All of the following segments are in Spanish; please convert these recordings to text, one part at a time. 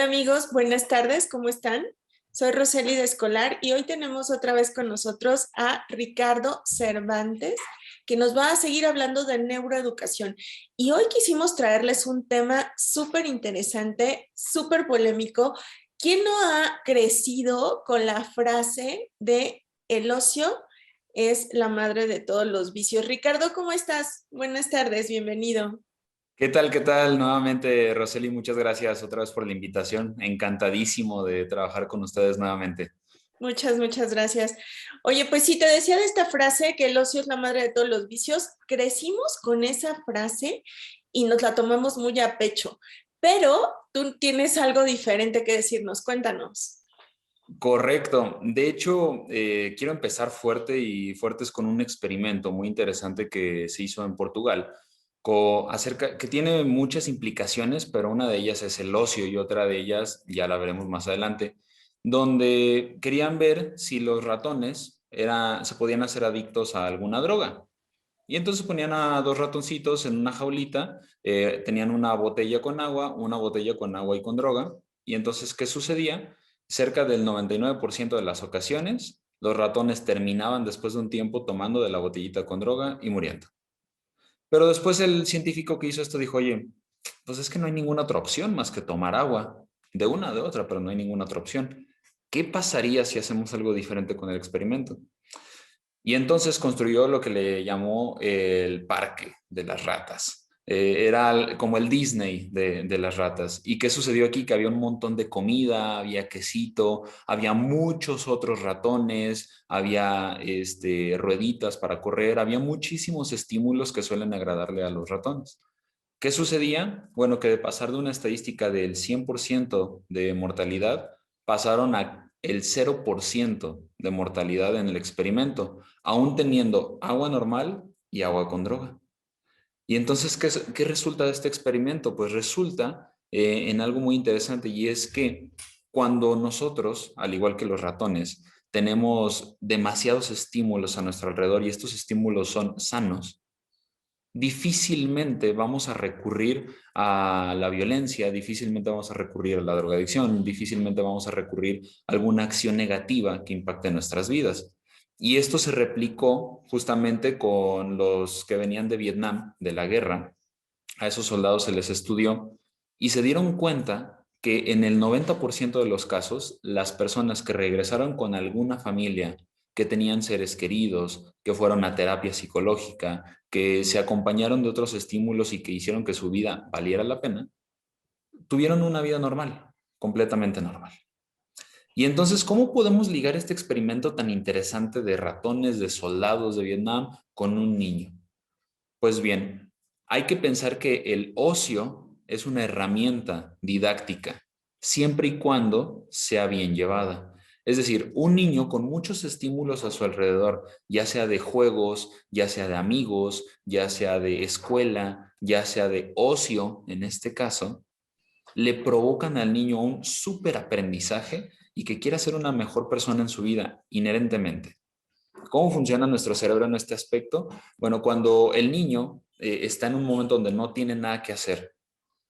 amigos, buenas tardes, ¿cómo están? Soy Roseli de Escolar y hoy tenemos otra vez con nosotros a Ricardo Cervantes, que nos va a seguir hablando de neuroeducación. Y hoy quisimos traerles un tema súper interesante, súper polémico. ¿Quién no ha crecido con la frase de el ocio es la madre de todos los vicios? Ricardo, ¿cómo estás? Buenas tardes, bienvenido. ¿Qué tal? ¿Qué tal? Nuevamente, Roseli, muchas gracias otra vez por la invitación. Encantadísimo de trabajar con ustedes nuevamente. Muchas gracias. Oye, pues sí, te decía de esta frase que el ocio es la madre de todos los vicios. Crecimos con esa frase y nos la tomamos muy a pecho, pero tú tienes algo diferente que decirnos. Cuéntanos. Correcto. De hecho, quiero empezar fuerte y fuertes con un experimento muy interesante que se hizo en Portugal, que tiene muchas implicaciones, pero una de ellas es el ocio y otra de ellas ya la veremos más adelante, donde querían ver si los ratones se podían hacer adictos a alguna droga. Y entonces ponían a dos ratoncitos en una jaulita, tenían una botella con agua y con droga. Y entonces, ¿qué sucedía? Cerca del 99% de las ocasiones, los ratones terminaban después de un tiempo tomando de la botellita con droga y muriendo. Pero después el científico que hizo esto dijo, oye, pues es que no hay ninguna otra opción más que tomar agua, de una o de otra, pero no hay ninguna otra opción. ¿Qué pasaría si hacemos algo diferente con el experimento? Y entonces construyó lo que le llamó el parque de las ratas. Era como el Disney de las ratas. ¿Y qué sucedió aquí? Que había un montón de comida, había quesito, había muchos otros ratones, había rueditas para correr, había muchísimos estímulos que suelen agradarle a los ratones. ¿Qué sucedía? Bueno, que de pasar de una estadística del 100% de mortalidad, pasaron a el 0% de mortalidad en el experimento, aún teniendo agua normal y agua con droga. Y entonces, ¿qué resulta de este experimento? Pues resulta en algo muy interesante, y es que cuando nosotros, al igual que los ratones, tenemos demasiados estímulos a nuestro alrededor y estos estímulos son sanos, difícilmente vamos a recurrir a la violencia, difícilmente vamos a recurrir a la drogadicción, difícilmente vamos a recurrir a alguna acción negativa que impacte nuestras vidas. Y esto se replicó justamente con los que venían de Vietnam, de la guerra. A esos soldados se les estudió y se dieron cuenta que en el 90% de los casos, las personas que regresaron con alguna familia, que tenían seres queridos, que fueron a terapia psicológica, que se acompañaron de otros estímulos y que hicieron que su vida valiera la pena, tuvieron una vida normal, completamente normal. Y entonces, ¿cómo podemos ligar este experimento tan interesante de ratones, de soldados de Vietnam, con un niño? Pues bien, hay que pensar que el ocio es una herramienta didáctica, siempre y cuando sea bien llevada. Es decir, un niño con muchos estímulos a su alrededor, ya sea de juegos, ya sea de amigos, ya sea de escuela, ya sea de ocio, en este caso, le provocan al niño un súper aprendizaje y que quiera ser una mejor persona en su vida, inherentemente. ¿Cómo funciona nuestro cerebro en este aspecto? Bueno, cuando el niño está en un momento donde no tiene nada que hacer,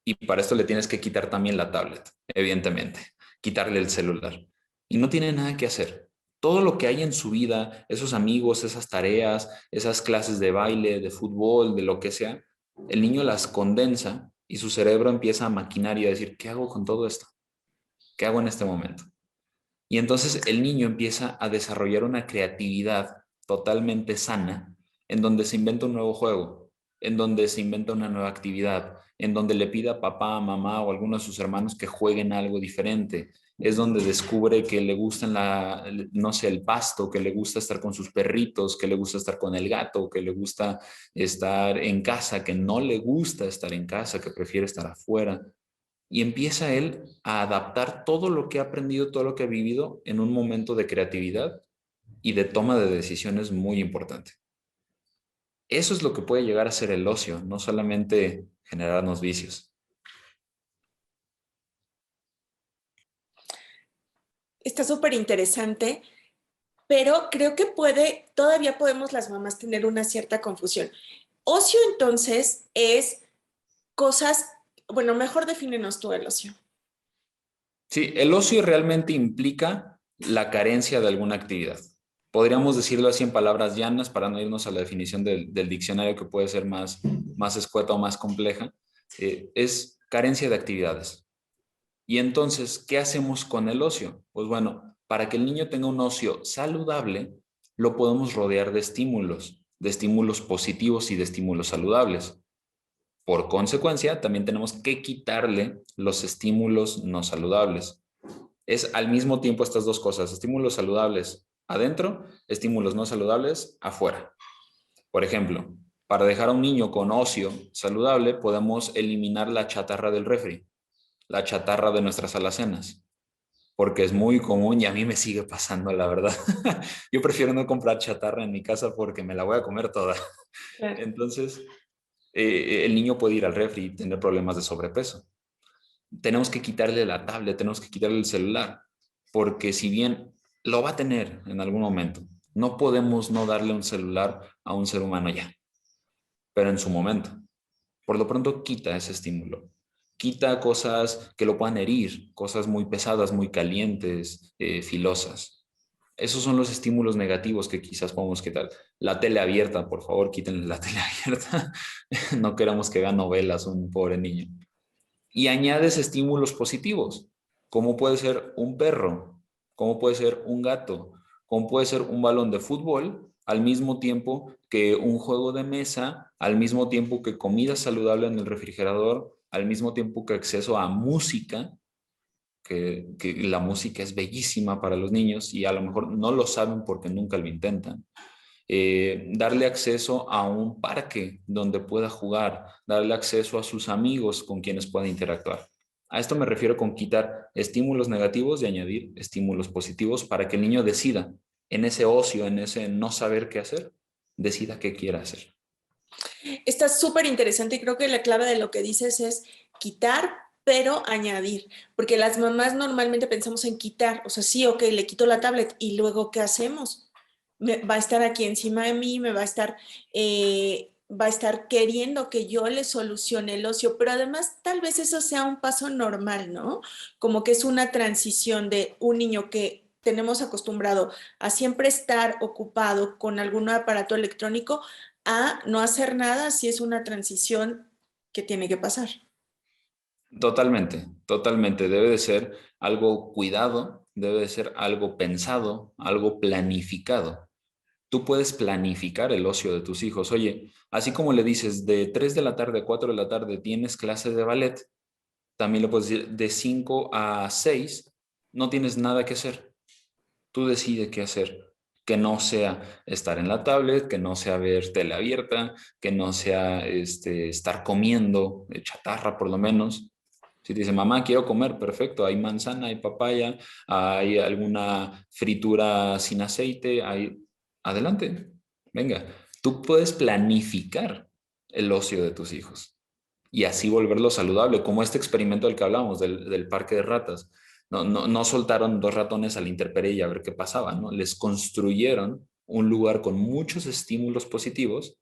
y para esto le tienes que quitar también la tablet, evidentemente, quitarle el celular, y no tiene nada que hacer. Todo lo que hay en su vida, esos amigos, esas tareas, esas clases de baile, de fútbol, de lo que sea, el niño las condensa y su cerebro empieza a maquinar y a decir, ¿qué hago con todo esto? ¿Qué hago en este momento? Y entonces el niño empieza a desarrollar una creatividad totalmente sana, en donde se inventa un nuevo juego, en donde se inventa una nueva actividad, en donde le pide a papá, mamá o alguno de sus hermanos que jueguen algo diferente. Es donde descubre que le gusta no sé, el pasto, que le gusta estar con sus perritos, que le gusta estar con el gato, que le gusta estar en casa, que no le gusta estar en casa, que prefiere estar afuera. Y empieza él a adaptar todo lo que ha aprendido, todo lo que ha vivido en un momento de creatividad y de toma de decisiones muy importante. Eso es lo que puede llegar a ser el ocio, no solamente generarnos vicios. Está súper interesante, pero creo que todavía podemos las mamás tener una cierta confusión. Ocio entonces es cosas, bueno, mejor defínenos tú el ocio. Sí, el ocio realmente implica la carencia de alguna actividad. Podríamos decirlo así en palabras llanas para no irnos a la definición del diccionario que puede ser más escueta o más compleja. Es carencia de actividades. Y entonces, ¿qué hacemos con el ocio? Pues bueno, para que el niño tenga un ocio saludable, lo podemos rodear de estímulos positivos y de estímulos saludables. Por consecuencia, también tenemos que quitarle los estímulos no saludables. Es al mismo tiempo estas dos cosas, estímulos saludables adentro, estímulos no saludables afuera. Por ejemplo, para dejar a un niño con ocio saludable, podemos eliminar la chatarra del refri, la chatarra de nuestras alacenas, porque es muy común y a mí me sigue pasando, la verdad. Yo prefiero no comprar chatarra en mi casa porque me la voy a comer toda. Claro. Entonces, el niño puede ir al refri y tener problemas de sobrepeso. Tenemos que quitarle la tablet, tenemos que quitarle el celular, porque si bien lo va a tener en algún momento, no podemos no darle un celular a un ser humano ya, pero en su momento. Por lo pronto quita ese estímulo, quita cosas que lo puedan herir, cosas muy pesadas, muy calientes, filosas. Esos son los estímulos negativos que quizás podemos quitar. La tele abierta, por favor, quítenle la tele abierta. No queramos que vea novelas un pobre niño. Y añades estímulos positivos, como puede ser un perro, como puede ser un gato, como puede ser un balón de fútbol, al mismo tiempo que un juego de mesa, al mismo tiempo que comida saludable en el refrigerador, al mismo tiempo que acceso a música, que la música es bellísima para los niños y a lo mejor no lo saben porque nunca lo intentan. Darle acceso a un parque donde pueda jugar, darle acceso a sus amigos con quienes pueda interactuar. A esto me refiero con quitar estímulos negativos y añadir estímulos positivos para que el niño decida en ese ocio, en ese no saber qué hacer, decida qué quiere hacer. Está súper interesante y creo que la clave de lo que dices es quitar, pero añadir, porque las mamás normalmente pensamos en quitar, o sea, sí, ok, le quito la tablet y luego, ¿qué hacemos? Va a estar aquí encima de mí, va a estar queriendo que yo le solucione el ocio, pero además tal vez eso sea un paso normal, ¿no? Como que es una transición de un niño que tenemos acostumbrado a siempre estar ocupado con algún aparato electrónico a no hacer nada si es una transición que tiene que pasar. Totalmente, totalmente. Debe de ser algo cuidado, debe de ser algo pensado, algo planificado. Tú puedes planificar el ocio de tus hijos. Oye, así como le dices, de 3 de la tarde a 4 de la tarde tienes clase de ballet, también le puedes decir, de 5 a 6 no tienes nada que hacer. Tú decides qué hacer. Que no sea estar en la tablet, que no sea ver tele abierta, que no sea estar comiendo chatarra por lo menos. Si te dice, mamá, quiero comer, perfecto, hay manzana, hay papaya, hay alguna fritura sin aceite, adelante, venga, tú puedes planificar el ocio de tus hijos y así volverlo saludable, como este experimento del que hablamos, del parque de ratas. No soltaron dos ratones a la intemperie y a ver qué pasaba, ¿no? Les construyeron un lugar con muchos estímulos positivos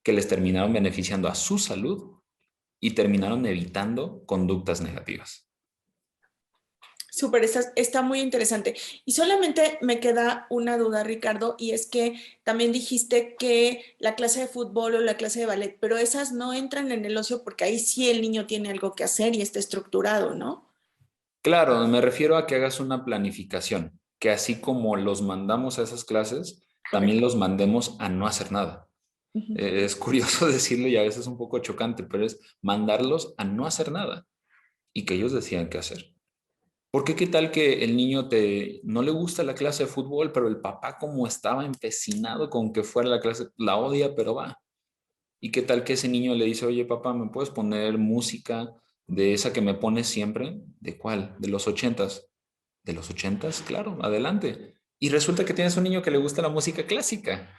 que les terminaron beneficiando a su salud y terminaron evitando conductas negativas. Súper, está muy interesante. Y solamente me queda una duda, Ricardo, y es que también dijiste que la clase de fútbol o la clase de ballet, pero esas no entran en el ocio porque ahí sí el niño tiene algo que hacer y está estructurado, ¿no? Claro, me refiero a que hagas una planificación, que así como los mandamos a esas clases, también Correcto. los mandemos a no hacer nada. Ujú. Es curioso decirlo y a veces un poco chocante, pero es mandarlos a no hacer nada y que ellos decidan qué hacer. Porque qué tal que el niño no le gusta la clase de fútbol, pero el papá como estaba empecinado con que fuera la clase, la odia, pero va. ¿Y qué tal que ese niño le dice, oye papá, ¿me puedes poner música de esa que me pones siempre? ¿De cuál? ¿De los ochentas? ¿De los ochentas? Claro, adelante. Y resulta que tienes un niño que le gusta la música clásica.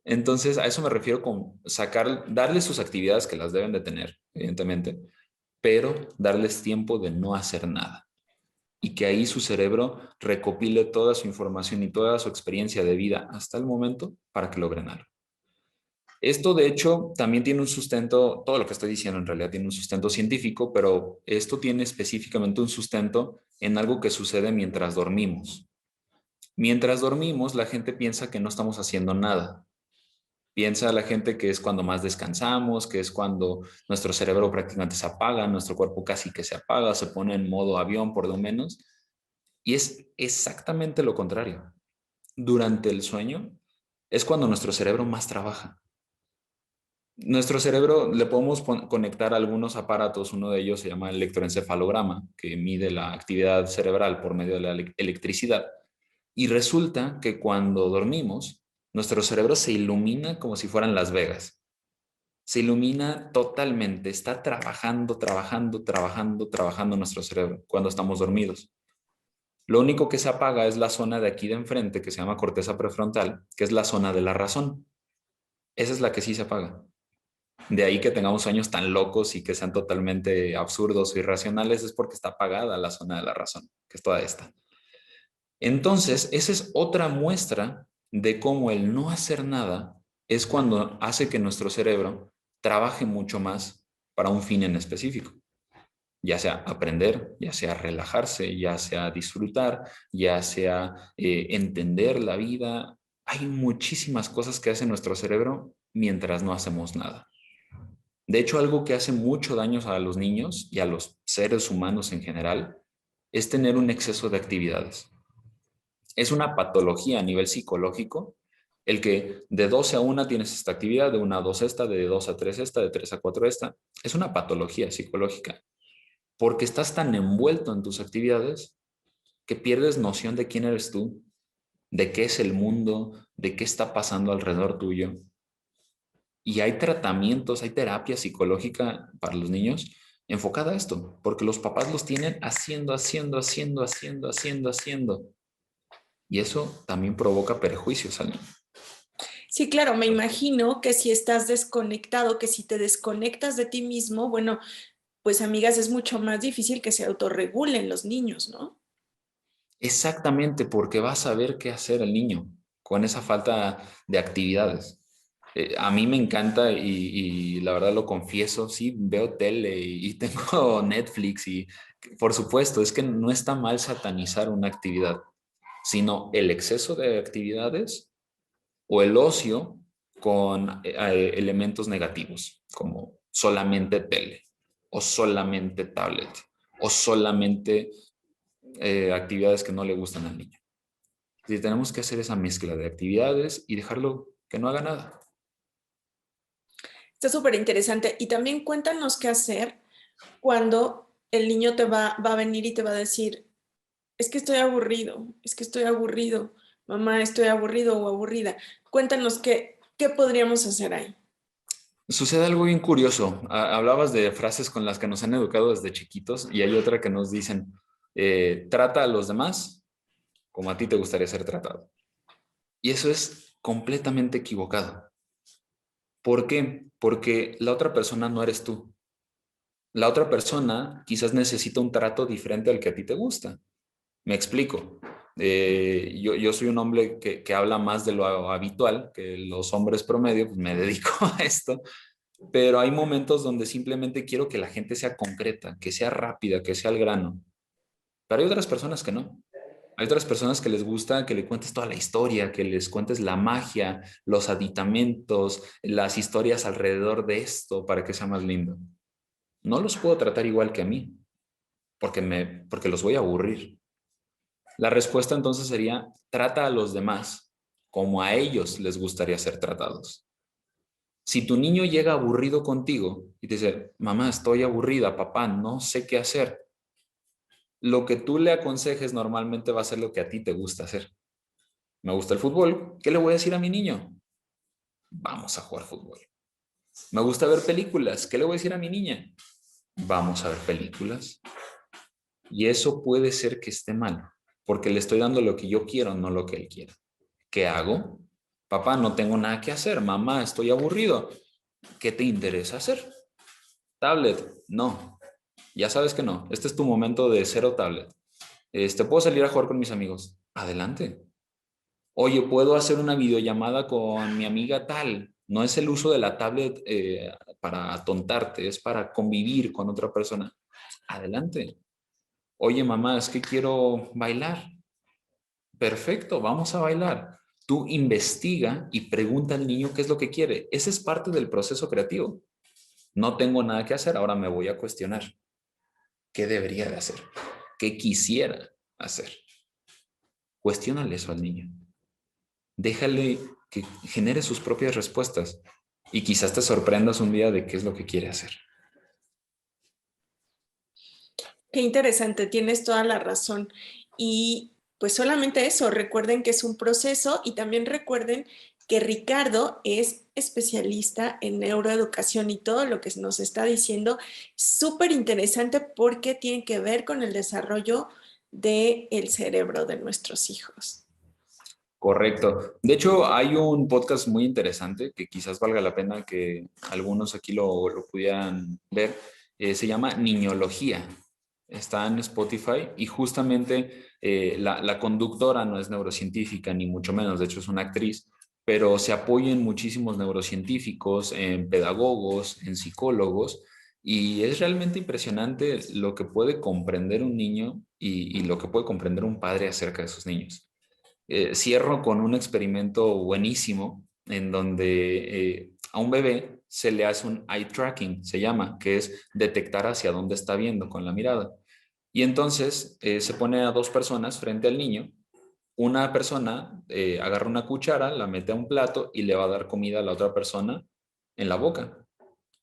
Entonces, a eso me refiero con darles sus actividades que las deben de tener, evidentemente, pero darles tiempo de no hacer nada y que ahí su cerebro recopile toda su información y toda su experiencia de vida hasta el momento para que logren algo. Esto, de hecho, también tiene un sustento, todo lo que estoy diciendo en realidad tiene un sustento científico, pero esto tiene específicamente un sustento en algo que sucede mientras dormimos. Mientras dormimos, la gente piensa que no estamos haciendo nada. Piensa la gente que es cuando más descansamos, que es cuando nuestro cerebro prácticamente se apaga, nuestro cuerpo casi que se apaga, se pone en modo avión por lo menos. Y es exactamente lo contrario. Durante el sueño es cuando nuestro cerebro más trabaja. Nuestro cerebro le podemos conectar algunos aparatos, uno de ellos se llama electroencefalograma, que mide la actividad cerebral por medio de la electricidad. Y resulta que cuando dormimos, nuestro cerebro se ilumina como si fueran Las Vegas. Se ilumina totalmente, está trabajando, trabajando, trabajando, trabajando nuestro cerebro cuando estamos dormidos. Lo único que se apaga es la zona de aquí de enfrente, que se llama corteza prefrontal, que es la zona de la razón. Esa es la que sí se apaga. De ahí que tengamos sueños tan locos y que sean totalmente absurdos o irracionales, es porque está apagada la zona de la razón, que es toda esta. Entonces, esa es otra muestra de cómo el no hacer nada es cuando hace que nuestro cerebro trabaje mucho más para un fin en específico, ya sea aprender, ya sea relajarse, ya sea disfrutar, ya sea entender la vida. Hay muchísimas cosas que hace nuestro cerebro mientras no hacemos nada. De hecho, algo que hace mucho daño a los niños y a los seres humanos en general es tener un exceso de actividades. Es una patología a nivel psicológico el que de 12 a 1 tienes esta actividad, de 1 a 2 esta, de 2 a 3 esta, de 3 a 4 esta. Es una patología psicológica porque estás tan envuelto en tus actividades que pierdes noción de quién eres tú, de qué es el mundo, de qué está pasando alrededor tuyo. Y hay tratamientos, hay terapia psicológica para los niños enfocada a esto, porque los papás los tienen haciendo, haciendo, haciendo, haciendo, haciendo, haciendo. Y eso también provoca perjuicios al niño. Sí, claro, me imagino que si estás desconectado, que si te desconectas de ti mismo, bueno, pues amigas, es mucho más difícil que se autorregulen los niños, ¿no? Exactamente, porque va a saber qué hacer el niño con esa falta de actividades. A mí me encanta y la verdad lo confieso, sí, veo tele y tengo Netflix y por supuesto, es que no está mal satanizar una actividad, sino el exceso de actividades o el ocio con elementos negativos, como solamente tele o solamente tablet o solamente actividades que no le gustan al niño. Y tenemos que hacer esa mezcla de actividades y dejarlo que no haga nada. Está súper interesante. Y también cuéntanos qué hacer cuando el niño va a venir y te va a decir, es que estoy aburrido, es que estoy aburrido, mamá, estoy aburrido o aburrida. Cuéntanos qué podríamos hacer ahí. Sucede algo bien curioso. Hablabas de frases con las que nos han educado desde chiquitos y hay otra que nos dicen, trata a los demás como a ti te gustaría ser tratado. Y eso es completamente equivocado. ¿Por qué? Porque la otra persona no eres tú. La otra persona quizás necesita un trato diferente al que a ti te gusta. Me explico. Yo soy un hombre que habla más de lo habitual, que los hombres promedio, pues me dedico a esto, pero hay momentos donde simplemente quiero que la gente sea concreta, que sea rápida, que sea al grano. Pero hay otras personas que no. Hay otras personas que les gusta que le cuentes toda la historia, que les cuentes la magia, los aditamentos, las historias alrededor de esto para que sea más lindo. No los puedo tratar igual que a mí, porque los voy a aburrir. La respuesta entonces sería, trata a los demás como a ellos les gustaría ser tratados. Si tu niño llega aburrido contigo y te dice, mamá, estoy aburrida, papá, no sé qué hacer, lo que tú le aconsejes normalmente va a ser lo que a ti te gusta hacer. Me gusta el fútbol, ¿qué le voy a decir a mi niño? Vamos a jugar fútbol. Me gusta ver películas, ¿qué le voy a decir a mi niña? Vamos a ver películas. Y eso puede ser que esté mal, porque le estoy dando lo que yo quiero, no lo que él quiere. ¿Qué hago? Papá, no tengo nada que hacer. Mamá, estoy aburrido. ¿Qué te interesa hacer? Tablet. No. Ya sabes que no. Este es tu momento de cero tablet. ¿Puedo salir a jugar con mis amigos? Adelante. Oye, ¿puedo hacer una videollamada con mi amiga tal? No es el uso de la tablet para atontarte, es para convivir con otra persona. Adelante. Oye, mamá, es que quiero bailar. Perfecto, vamos a bailar. Tú investiga y pregunta al niño qué es lo que quiere. Ese es parte del proceso creativo. No tengo nada que hacer, ahora me voy a cuestionar. ¿Qué debería de hacer? ¿Qué quisiera hacer? Cuestiónale eso al niño. Déjale que genere sus propias respuestas y quizás te sorprendas un día de qué es lo que quiere hacer. Qué interesante, tienes toda la razón. Y pues solamente eso, recuerden que es un proceso y también recuerden que Ricardo es especialista en neuroeducación y todo lo que nos está diciendo es súper interesante porque tiene que ver con el desarrollo del cerebro de nuestros hijos. Correcto. De hecho, hay un podcast muy interesante que quizás valga la pena que algunos aquí lo pudieran ver. Se llama Niñología. Está en Spotify y justamente la conductora no es neurocientífica, ni mucho menos. De hecho, es una actriz, pero se apoya en muchísimos neurocientíficos, en pedagogos, en psicólogos. Y es realmente impresionante lo que puede comprender un niño y lo que puede comprender un padre acerca de sus niños. Cierro con un experimento buenísimo en donde a un bebé se le hace un eye tracking, se llama, que es detectar hacia dónde está viendo con la mirada. Y entonces se pone a dos personas frente al niño. Una persona agarra una cuchara, la mete a un plato y le va a dar comida a la otra persona en la boca.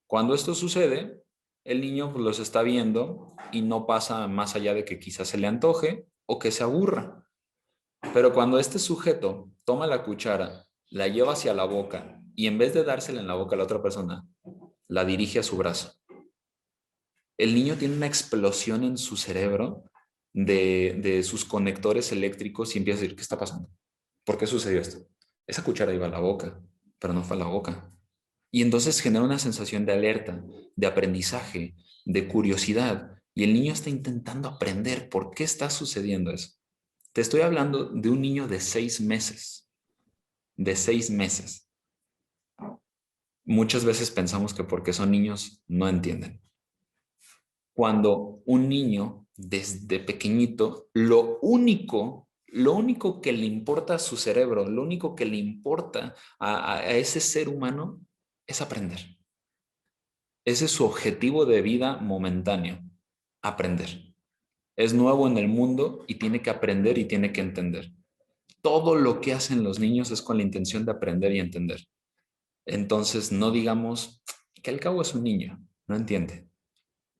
Cuando esto sucede, el niño pues, los está viendo y no pasa más allá de que quizás se le antoje o que se aburra. Pero cuando este sujeto toma la cuchara, la lleva hacia la boca y en vez de dársela en la boca a la otra persona, la dirige a su brazo, el niño tiene una explosión en su cerebro de sus conectores eléctricos y empieza a decir, ¿qué está pasando? ¿Por qué sucedió esto? Esa cuchara iba a la boca, pero no fue a la boca. Y entonces genera una sensación de alerta, de aprendizaje, de curiosidad. Y el niño está intentando aprender por qué está sucediendo eso. Te estoy hablando de un niño de 6 meses, de 6 meses. Muchas veces pensamos que porque son niños no entienden. Cuando un niño desde pequeñito, lo único que le importa a su cerebro, lo único que le importa a ese ser humano es aprender. Ese es su objetivo de vida momentáneo, aprender. Es nuevo en el mundo y tiene que aprender y tiene que entender. Todo lo que hacen los niños es con la intención de aprender y entender. Entonces, no digamos que al cabo es un niño, no entiende.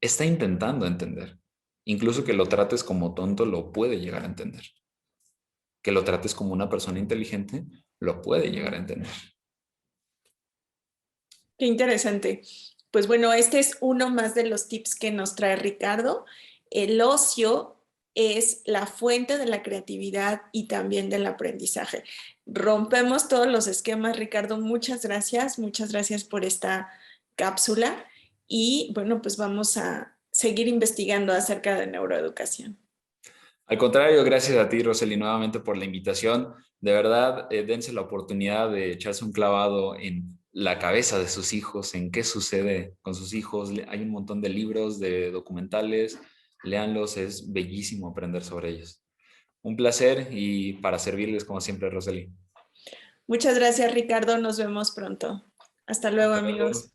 Está intentando entender. Incluso que lo trates como tonto, lo puede llegar a entender. Que lo trates como una persona inteligente, lo puede llegar a entender. Qué interesante. Pues bueno, este es uno más de los tips que nos trae Ricardo. El ocio es la fuente de la creatividad y también del aprendizaje. Rompemos todos los esquemas, Ricardo. Muchas gracias por esta cápsula y bueno, pues vamos a seguir investigando acerca de neuroeducación. Al contrario, gracias a ti, Rosely, nuevamente por la invitación. De verdad, dense la oportunidad de echarse un clavado en la cabeza de sus hijos, en qué sucede con sus hijos. Hay un montón de libros, de documentales, léanlos, es bellísimo aprender sobre ellos. Un placer y para servirles como siempre, Rosely. Muchas gracias, Ricardo. Nos vemos pronto. Hasta luego, Hasta luego. amigos.